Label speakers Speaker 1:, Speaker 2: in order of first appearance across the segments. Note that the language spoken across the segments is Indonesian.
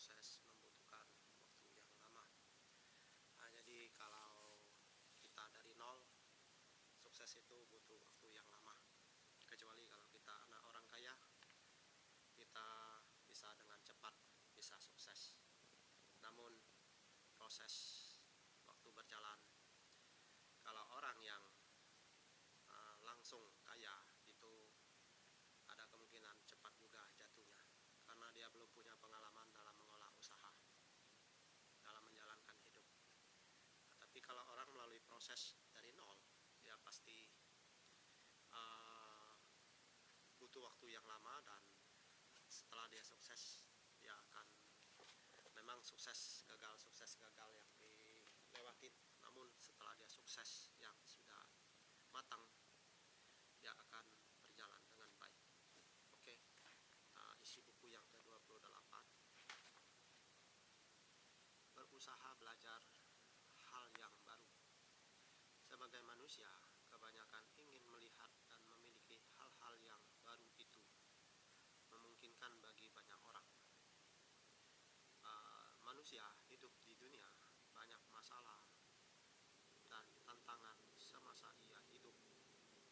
Speaker 1: proses membutuhkan waktu yang lama. Jadi kalau kita dari nol, sukses itu butuh waktu yang lama. Kecuali kalau kita anak orang kaya, kita bisa dengan cepat bisa sukses. Namun proses waktu berjalan, kalau orang yang langsung kaya itu ada kemungkinan cepat juga jatuhnya, karena dia belum punya pengalaman dalam mengolah usaha, dalam menjalankan hidup. Tapi kalau orang melalui proses dari nol, dia pasti butuh waktu yang lama, dan setelah dia sukses, dia akan memang sukses gagal yang dilewatin. Namun setelah dia sukses yang sudah matang, dia akan berjalan dengan baik. Oke, isi buku yang ke-28, berusaha belajar hal yang baru. Sebagai manusia, kebanyakan ingin melihat dan memiliki hal-hal yang baru. Itu memungkinkan bagi banyak orang. Manusia hidup di dunia banyak masalah dan tantangan semasa ia hidup,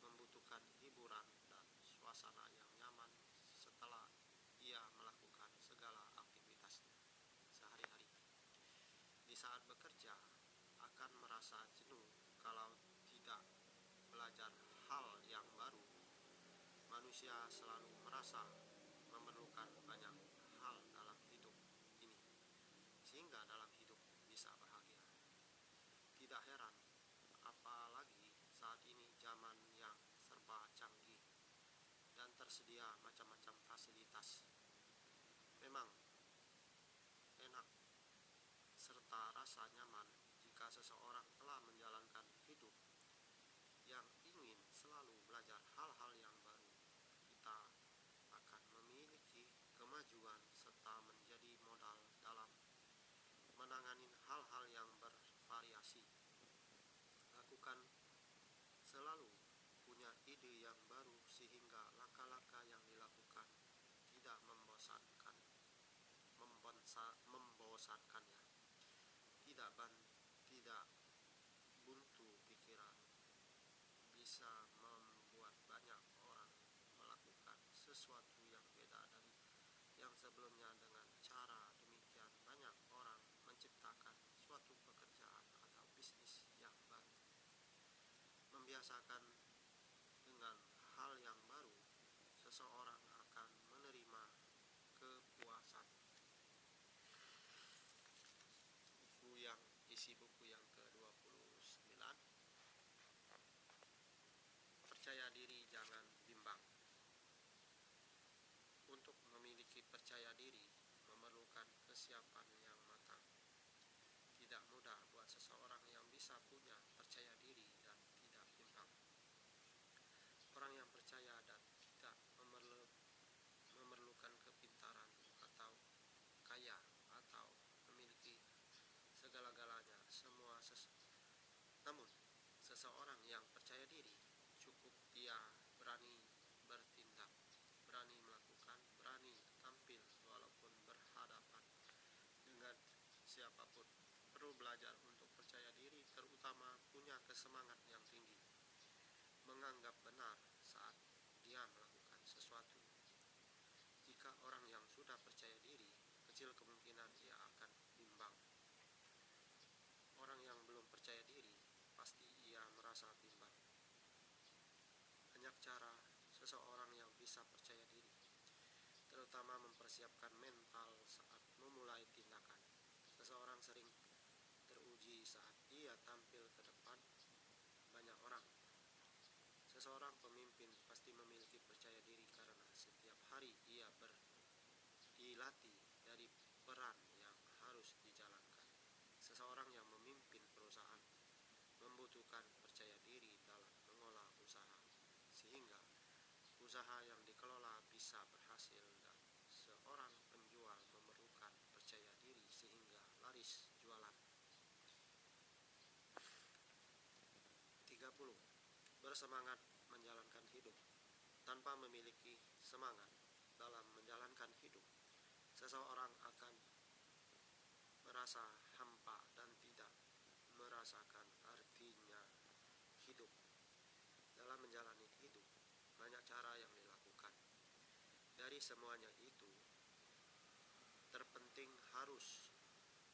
Speaker 1: membutuhkan hiburan dan suasana yang nyaman setelah ia melakukan segala aktivitasnya sehari-hari. Di saat bekerja, akan merasa jenuh kalau tidak belajar hal yang baru. Manusia selalu merasa memerlukan banyak hal dalam hidup ini, sehingga dalam hidup bisa bahagia. Tidak heran, apalagi saat ini zaman yang serba canggih dan tersedia macam-macam fasilitas. Memang enak serta rasa nyaman jika seseorang telah menjalankan hidup yang ingin selalu belajar hal-hal yang baru. Kita akan memiliki kemajuan serta menjadi modal dalam menangani hal-hal yang bervariasi. Lakukan selalu punya ide yang baru sehingga langkah-langkah yang dilakukan tidak membosankannya, tidak buntu pikiran, bisa membuat banyak orang melakukan sesuatu yang beda dari yang sebelumnya. Dengan cara demikian, banyak orang menciptakan suatu pekerjaan atau bisnis yang baru. Membiasakan dengan hal yang baru, seseorang akan menerima kepuasan. Isi buku yang ke-29, percaya diri, jangan bimbang. Untuk memiliki percaya diri memerlukan kesiapan yang matang. Tidak mudah buat seseorang yang bisa punya percaya diri dan tidak bimbang. Orang yang percaya dan tidak memerlukan kepintaran atau kaya atau memiliki segala-galanya namun seseorang yang percaya diri cukup dia berani bertindak, berani melakukan, berani tampil walaupun berhadapan dengan siapapun. Perlu belajar untuk percaya diri, terutama punya kesemangat yang tinggi, menganggap benar saat dia melakukan sesuatu. Jika orang yang sudah percaya diri, kecil kemungkinan ia akan bimbang. Orang yang belum percaya diri, pasti ia merasa bimbang. Banyak cara seseorang yang bisa percaya diri, terutama mempersiapkan mental saat memulai tindakan. Seseorang sering teruji saat ia tampil ke depan banyak orang. Seseorang pemimpin pasti memiliki percaya diri karena setiap hari ia dilatih dari peran yang harus dijalankan. Seseorang yang memimpin perusahaan membutuhkan percaya diri dalam mengolah usaha, sehingga usaha yang dikelola bisa berhasil, dan seorang penjual memerlukan percaya diri sehingga laris jualan. 30. Bersemangat menjalankan hidup. Tanpa memiliki semangat dalam menjalankan hidup, seseorang akan merasa hampa dan tidak merasakan artinya hidup. Dalam menjalani hidup, banyak cara yang dilakukan. Dari semuanya itu, terpenting harus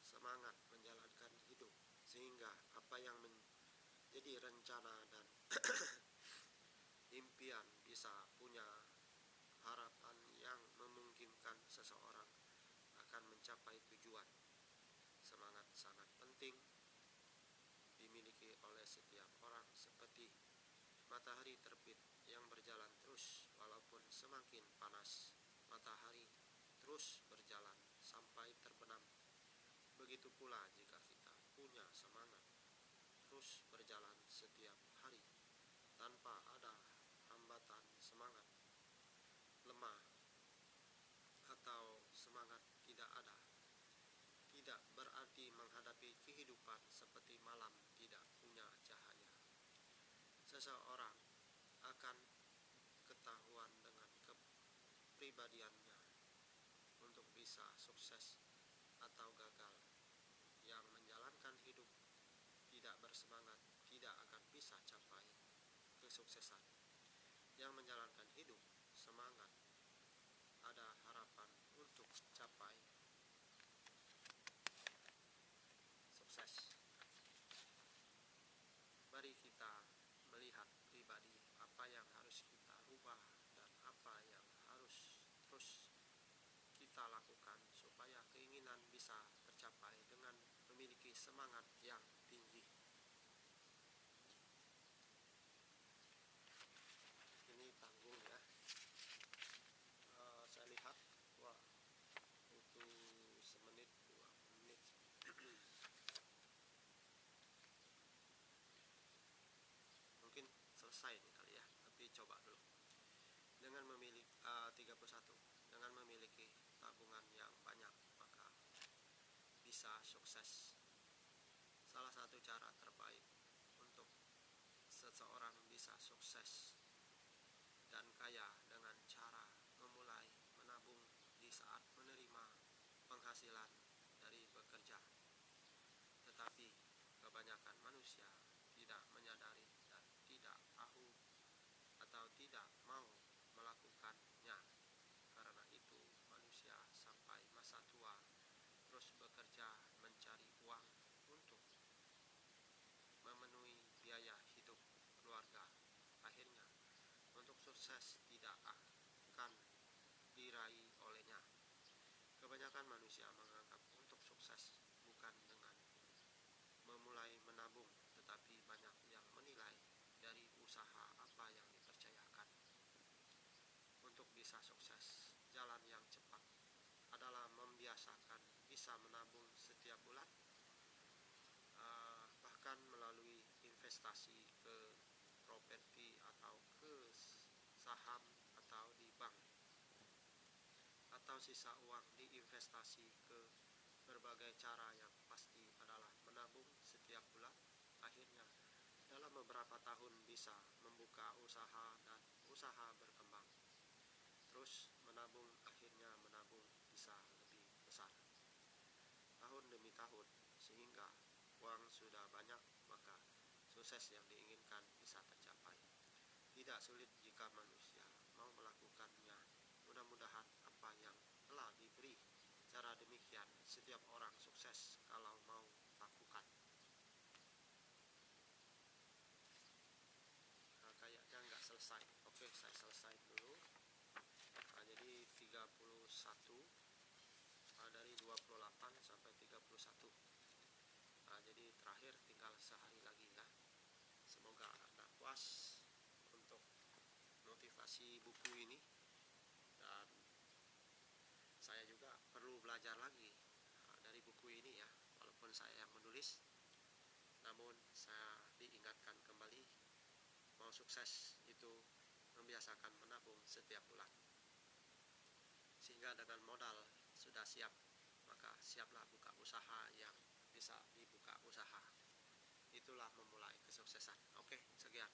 Speaker 1: semangat menjalankan hidup, sehingga apa yang menjadi rencana dan impian bisa punya harapan yang memungkinkan seseorang akan mencapai tujuan. Semangat sangat penting dimiliki oleh setiap orang, seperti matahari terbit yang berjalan terus walaupun semakin panas. Matahari terus berjalan sampai terbenam. Begitu pula jika kita punya semangat terus berjalan setiap hari tanpa ada hambatan semangat lemah atau semangat tidak ada, tidak berarti menghadapi kehidupan seperti malam tidak punya cahaya. Seseorang akan ketahuan dengan kepribadiannya untuk bisa sukses atau gagal. Yang menjalankan hidup tidak bersemangat tidak akan bisa capai kesuksesan. Yang menjalankan hidup semangat, ada harapan untuk capai sukses. Mari kita melihat pribadi apa yang harus kita rubah dan apa yang harus terus kita lakukan supaya keinginan bisa tercapai dengan memiliki semangat yang tinggi. Ini tanggung ya. Saya lihat, wah, butuh semenit 2 menit. Mungkin selesai nih kali ya, tapi coba dulu. Dengan memiliki 31, dengan memiliki tabungan yang banyak maka bisa sukses. Salah satu cara terbaik untuk seseorang bisa sukses dan kaya dengan cara memulai menabung di saat menerima penghasilan dari bekerja. Tetapi kebanyakan manusia tidak menyadari dan tidak tahu atau tidak mau melakukannya. Karena itu manusia sampai masa tua terus bekerja mencari uang untuk memenuhi biaya hidup keluarga. Akhirnya untuk sukses tidak akan diraih olehnya. Kebanyakan manusia menganggap untuk sukses bukan dengan memulai menabung, tetapi banyak yang menilai dari usaha apa yang dipercayakan. Untuk bisa sukses, jalan yang cepat adalah membiasakan bisa menabung setiap bulan, bahkan melalui investasi ke properti atau ke saham atau di bank, atau sisa uang diinvestasi ke berbagai cara yang pasti adalah menabung setiap bulan. Akhirnya dalam beberapa tahun bisa membuka usaha dan usaha berkembang. Terus menabung, akhirnya menabung bisa lebih besar tahun demi tahun, sehingga uang sudah banyak maka sukses yang diinginkan bisa tercapai. Tidak sulit jika manusia mau melakukannya. Mudah-mudahan apa yang telah diberi cara demikian setiap orang sukses kalau mau lakukan. Kayaknya nggak selesai. Oke, saya selesai dulu. Jadi 31, dari 28 sampai 31. Jadi terakhir tinggal sehari lagi ya. Semoga Anda puas untuk motivasi buku ini, dan saya juga perlu belajar lagi dari buku ini ya. Walaupun saya yang menulis, namun saya diingatkan kembali, mau sukses itu membiasakan menabung setiap bulan. Sehingga dengan modal sudah siap, maka siaplah buka usaha yang bisa dibuka usaha. Itulah memulai kesuksesan. Oke, sekian.